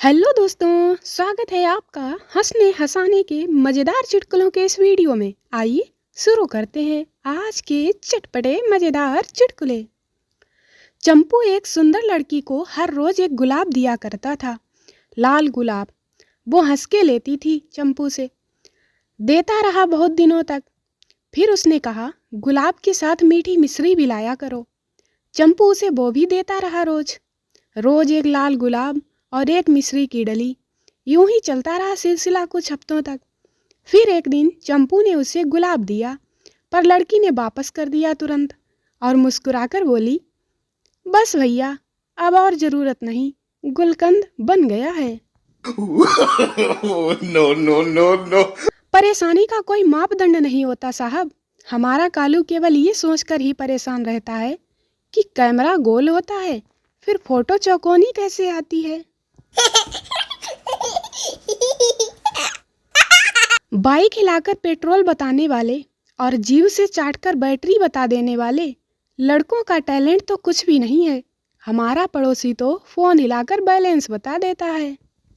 Hello दोस्तों, स्वागत है आपका हंसने हंसाने के मज़ेदार चुटकुलों के इस वीडियो में। आइए शुरू करते हैं आज के चटपटे मज़ेदार चुटकुले। चंपू एक सुंदर लड़की को हर रोज एक गुलाब दिया करता था, लाल गुलाब। वो हंस के लेती थी चंपू से। देता रहा बहुत दिनों तक। फिर उसने कहा, गुलाब के साथ मीठी मिश्री भी लाया करो। चंपू उसे वो भी देता रहा रोज रोज एक लाल गुलाब और एक मिश्री की डली। यूं ही चलता रहा सिलसिला कुछ हफ्तों तक। फिर एक दिन चंपू ने उसे गुलाब दिया, पर लड़की ने वापस कर दिया तुरंत और मुस्कुराकर बोली, बस भैया, अब और ज़रूरत नहीं, गुलकंद बन गया है। No no no no. परेशानी का कोई मापदंड नहीं होता साहब। हमारा कालू केवल ये सोचकर ही परेशान रहता है कि कैमरा गोल होता है, फिर फोटो चौकोनी कैसे आती है। बाइक हिलाकर पेट्रोल बताने वाले और जीव से चाटकर बैटरी बता देने वाले लड़कों का टैलेंट तो कुछ भी नहीं है। हमारा पड़ोसी तो फोन हिलाकर बैलेंस बता देता है।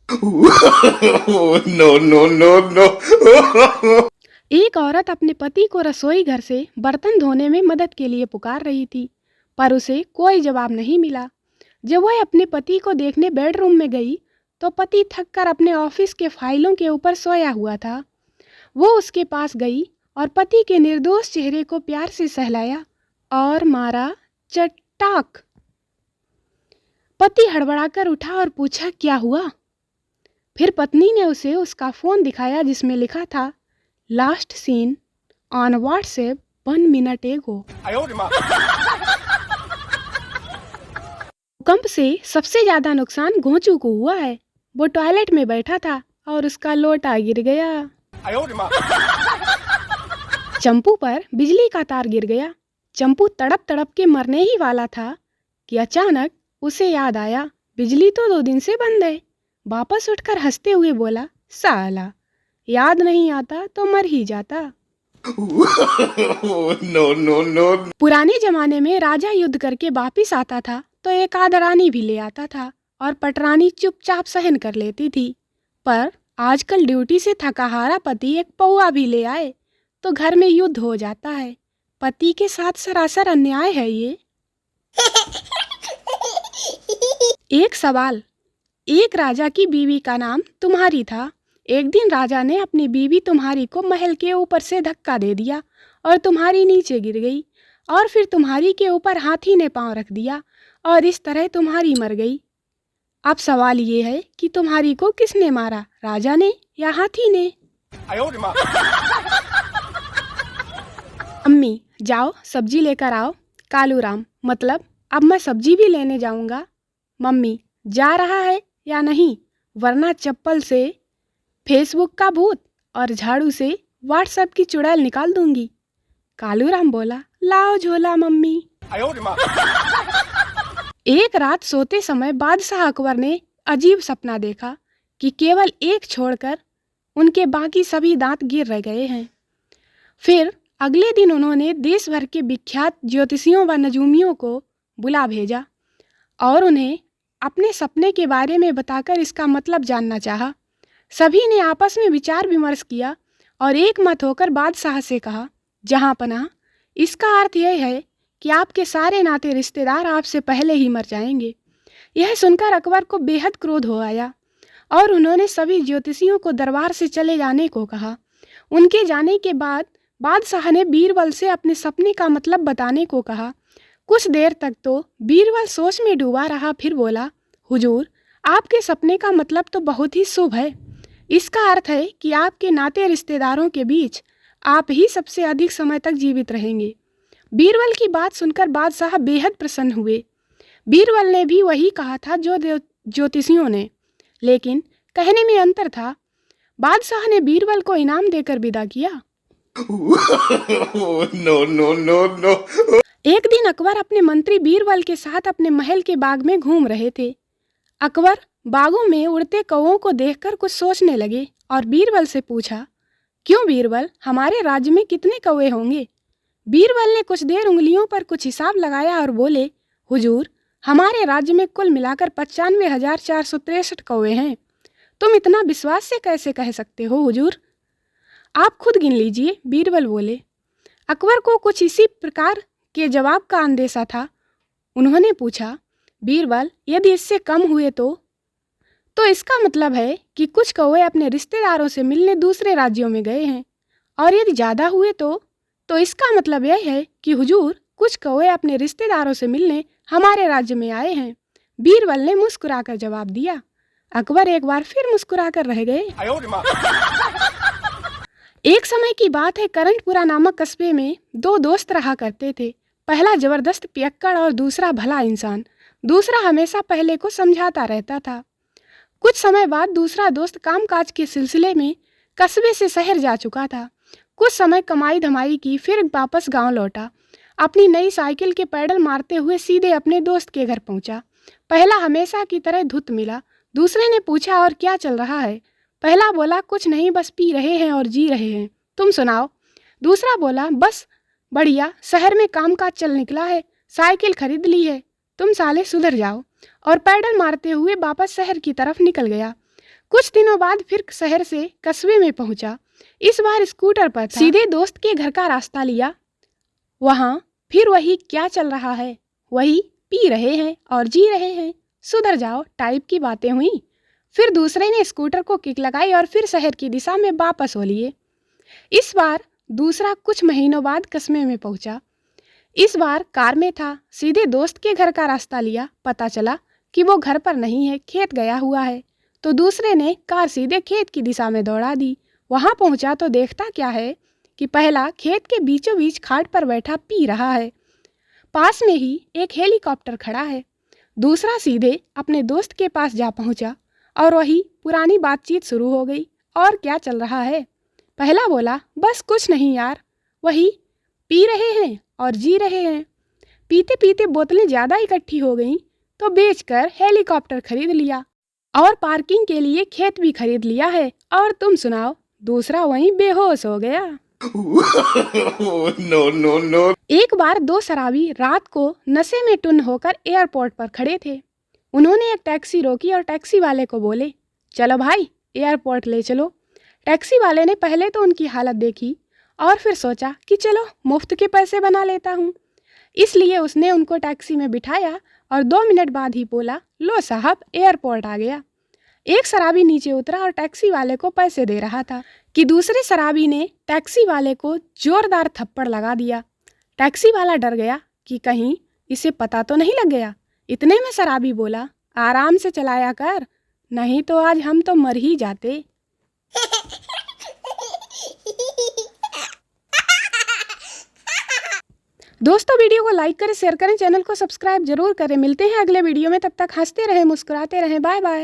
No no no no. एक औरत अपने पति को रसोई घर से बर्तन धोने में मदद के लिए पुकार रही थी, पर उसे कोई जवाब नहीं मिला। जब वह अपने पति को देखने बेडरूम में गई तो पति थककर अपने ऑफिस के फाइलों के ऊपर सोया हुआ था। वो उसके पास गई और पति के निर्दोष चेहरे को प्यार से सहलाया और मारा चटाक। पति हड़बड़ाकर उठा और पूछा, क्या हुआ? फिर पत्नी ने उसे उसका फोन दिखाया जिसमें लिखा था, last seen on WhatsApp 1 minute ago. भूकंप से सबसे ज्यादा नुकसान घोंचू को हुआ है। वो टॉयलेट में बैठा था और उसका लोटा गिर गया। चंपू पर बिजली का तार गिर गया। चंपू तड़प तड़प के मरने ही वाला था कि अचानक उसे याद आया, बिजली तो 2 दिन से बंद है। वापस उठकर हंसते हुए बोला, साला, याद नहीं आता तो मर ही जाता। No no no. पुराने जमाने में राजा युद्ध करके वापिस आता था तो एक आध रानी भी ले आता था और पटरानी चुपचाप सहन कर लेती थी। पर आजकल ड्यूटी से थका हारा पति एक पौआ भी ले आए तो घर में युद्ध हो जाता है। पति के साथ सरासर अन्याय है ये। एक सवाल। एक राजा की बीवी का नाम तुम्हारी था। एक दिन राजा ने अपनी बीवी तुम्हारी को महल के ऊपर से धक्का दे दिया और तुम्हारी नीचे गिर गई, और फिर तुम्हारी के ऊपर हाथी ने पांव रख दिया और इस तरह तुम्हारी मर गई। अब सवाल ये है कि तुम्हारी को किसने मारा, राजा ने या हाथी ने? अम्मी, जाओ सब्जी लेकर आओ। कालूराम, मतलब अब मैं सब्जी भी लेने जाऊंगा। मम्मी, जा रहा है या नहीं, वरना चप्पल से फेसबुक का भूत और झाड़ू से व्हाट्सएप की चुड़ैल निकाल दूंगी। कालूराम बोला, लाओ झोला मम्मी। एक रात सोते समय बादशाह अकबर ने अजीब सपना देखा कि केवल एक छोड़कर उनके बाकी सभी दांत गिर रह गए हैं। फिर अगले दिन उन्होंने देश भर के विख्यात ज्योतिषियों व नजूमियों को बुला भेजा और उन्हें अपने सपने के बारे में बताकर इसका मतलब जानना चाहा। सभी ने आपस में विचार विमर्श किया और एक मत होकर बादशाह से कहा, जहां पनाह, इसका अर्थ यह है कि आपके सारे नाते रिश्तेदार आपसे पहले ही मर जाएंगे। यह सुनकर अकबर को बेहद क्रोध हो आया और उन्होंने सभी ज्योतिषियों को दरबार से चले जाने को कहा। उनके जाने के बाद बादशाह ने बीरबल से अपने सपने का मतलब बताने को कहा। कुछ देर तक तो बीरबल सोच में डूबा रहा, फिर बोला, हुजूर, आपके सपने का मतलब तो बहुत ही शुभ है। इसका अर्थ है कि आपके नाते रिश्तेदारों के बीच आप ही सबसे अधिक समय तक जीवित रहेंगे। बीरबल की बात सुनकर बादशाह बेहद प्रसन्न हुए। बीरबल ने भी वही कहा था जो ज्योतिषियों ने, लेकिन कहने में अंतर था। बादशाह ने बीरबल को इनाम देकर विदा किया। No no no no. एक दिन अकबर अपने मंत्री बीरबल के साथ अपने महल के बाग में घूम रहे थे। अकबर बागों में उड़ते कौओं को देखकर कुछ सोचने लगे और बीरबल से पूछा, क्यों बीरबल, हमारे राज्य में कितने कौए होंगे? बीरबल ने कुछ देर उंगलियों पर कुछ हिसाब लगाया और बोले, हुजूर, हमारे राज्य में कुल मिलाकर 95,463 कौवे हैं। तुम इतना विश्वास से कैसे कह सकते हो हुजूर? आप खुद गिन लीजिए, बीरबल बोले। अकबर को कुछ इसी प्रकार के जवाब का अंदेशा था। उन्होंने पूछा, बीरबल, यदि इससे कम हुए तो इसका मतलब है कि कुछ कौवे अपने रिश्तेदारों से मिलने दूसरे राज्यों में गए हैं, और यदि ज़्यादा हुए तो इसका मतलब यह है कि हुजूर, कुछ कौवे अपने रिश्तेदारों से मिलने हमारे राज्य में आए हैं। बीरबल ने मुस्कुराकर जवाब दिया। अकबर एक बार फिर मुस्कुराकर रह गए। एक समय की बात है, करंटपुरा नामक कस्बे में दो दोस्त रहा करते थे। पहला जबरदस्त पियक्कड़ और दूसरा भला इंसान। दूसरा हमेशा पहले को समझाता रहता था। कुछ समय बाद दूसरा दोस्त कामकाज के सिलसिले में कस्बे से शहर जा चुका था। कुछ समय कमाई धमाई की, फिर वापस गांव लौटा। अपनी नई साइकिल के पैडल मारते हुए सीधे अपने दोस्त के घर पहुंचा। पहला हमेशा की तरह धुत मिला। दूसरे ने पूछा, और क्या चल रहा है? पहला बोला, कुछ नहीं, बस पी रहे हैं और जी रहे हैं। तुम सुनाओ? दूसरा बोला, बस बढ़िया, शहर में कामकाज चल निकला है, साइकिल खरीद ली है। तुम साले सुधर जाओ। और पैडल मारते हुए वापस शहर की तरफ निकल गया। कुछ दिनों बाद फिर शहर से कस्बे में पहुंचा। इस बार स्कूटर पर था। सीधे दोस्त के घर का रास्ता लिया। वहां फिर वही क्या चल रहा है, वही पी रहे हैं और जी रहे हैं, सुधर जाओ टाइप की बातें हुई। फिर दूसरे ने स्कूटर को किक लगाई और फिर शहर की दिशा में वापस हो लिए। इस बार दूसरा कुछ महीनों बाद कस्बे में पहुंचा। इस बार कार में था। सीधे दोस्त के घर का रास्ता लिया। पता चला कि वो घर पर नहीं है, खेत गया हुआ है। तो दूसरे ने कार सीधे खेत की दिशा में दौड़ा दी। वहां पहुंचा तो देखता क्या है कि पहला खेत के बीचों बीच खाट पर बैठा पी रहा है। पास में ही एक हेलीकॉप्टर खड़ा है। दूसरा सीधे अपने दोस्त के पास जा पहुंचा और वही पुरानी बातचीत शुरू हो गई। और क्या चल रहा है? पहला बोला, बस कुछ नहीं यार, वही पी रहे हैं और जी रहे हैं। पीते पीते बोतलें ज़्यादा इकट्ठी हो गईं तो बेचकर हेलीकॉप्टर खरीद लिया और पार्किंग के लिए खेत भी खरीद लिया है। और तुम सुनाओ? दूसरा वहीं बेहोश हो गया। No, no, no. एक बार दो शराबी रात को नशे में टुन्न होकर एयरपोर्ट पर खड़े थे। उन्होंने एक टैक्सी रोकी और टैक्सी वाले को बोले, चलो भाई, एयरपोर्ट ले चलो। टैक्सी वाले ने पहले तो उनकी हालत देखी और फिर सोचा कि चलो मुफ्त के पैसे बना लेता हूँ। इसलिए उसने उनको टैक्सी में बिठाया और 2 मिनट बाद ही बोला, लो साहब, एयरपोर्ट आ गया। एक शराबी नीचे उतरा और टैक्सी वाले को पैसे दे रहा था कि दूसरे शराबी ने टैक्सी वाले को जोरदार थप्पड़ लगा दिया। टैक्सी वाला डर गया कि कहीं इसे पता तो नहीं लग गया। इतने में शराबी बोला, आराम से चलाया कर, नहीं तो आज हम तो मर ही जाते। दोस्तों, वीडियो को लाइक करें, शेयर करें, चैनल को सब्सक्राइब जरूर करें। मिलते हैं अगले वीडियो में, तब तक हंसते रहें, मुस्कुराते रहें। Bye bye.